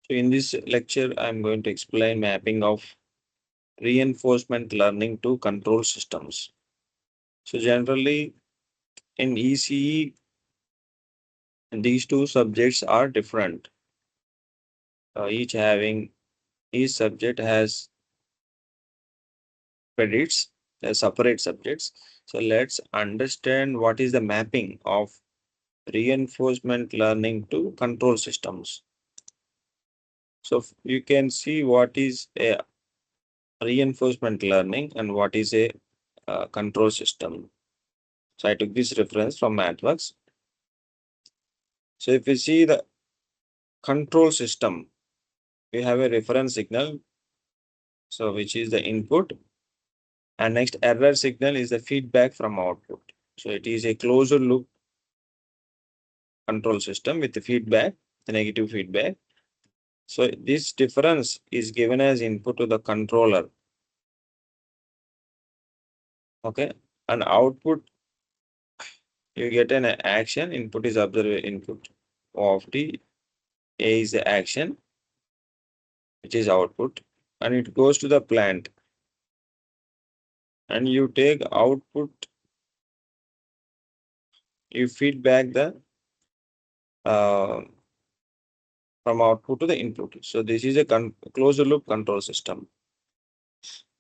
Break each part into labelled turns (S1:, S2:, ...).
S1: So in this lecture, I'm going to explain mapping of reinforcement learning to control systems. So generally in ECE, these two subjects are different. Each subject has credits, separate subjects. So let's understand what is the mapping of reinforcement learning to control systems. So you can see what is a reinforcement learning and what is a control system. So I took this reference from MathWorks. So if you see the control system, we have a reference signal, so which is the input, and next error signal is the feedback from output. So it is a closed loop control system with the feedback, the negative feedback. So this difference is given as input to the controller. Okay, and output you get an action. Input is observed input of the A is the action, which is output, and it goes to the plant. And you take output, you feedback the uh, from output to the input. So this is a closed loop control system.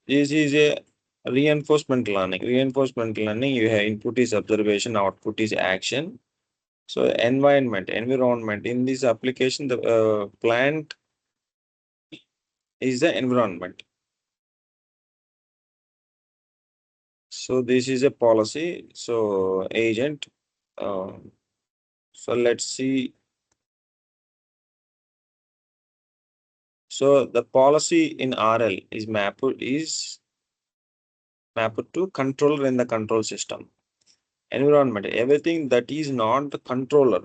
S1: This is a reinforcement learning. Reinforcement learning, you have input is observation, output is action. So environment. In this application, the plant is the environment. So this is a policy. So agent. Uh, so let's see. So the policy in RL is mapped to controller in the control system. Environment, everything that is not the controller.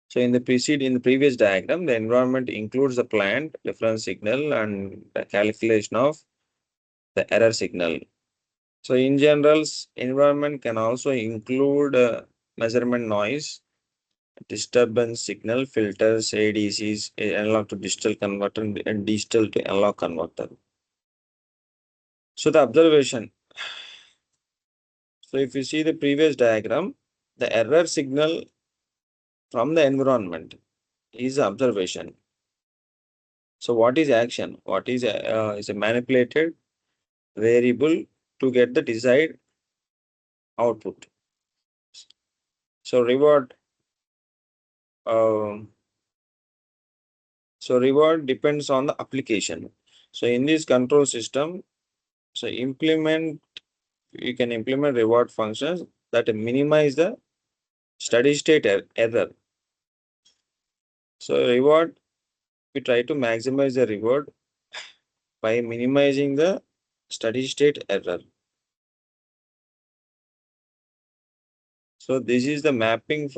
S1: So in the previous diagram, the environment includes the plant, reference signal, and the calculation of the error signal. So in general, environment can also include measurement noise, disturbance signal, filters, ADCs, analog to digital converter, and digital to analog converter. So the observation. So if you see the previous diagram, the error signal from the environment is observation. So what is action? What is a manipulated variable to get the desired output. So um, reward depends on the application. So in this control system, so you can implement reward functions that minimize the steady state error. So we try to maximize the reward by minimizing the steady state error. So this is the mapping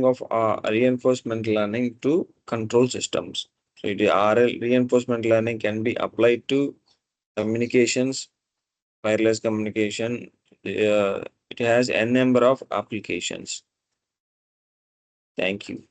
S1: of reinforcement learning to control systems. So the RL reinforcement learning can be applied to communications, wireless communication. It has n number of applications. Thank you.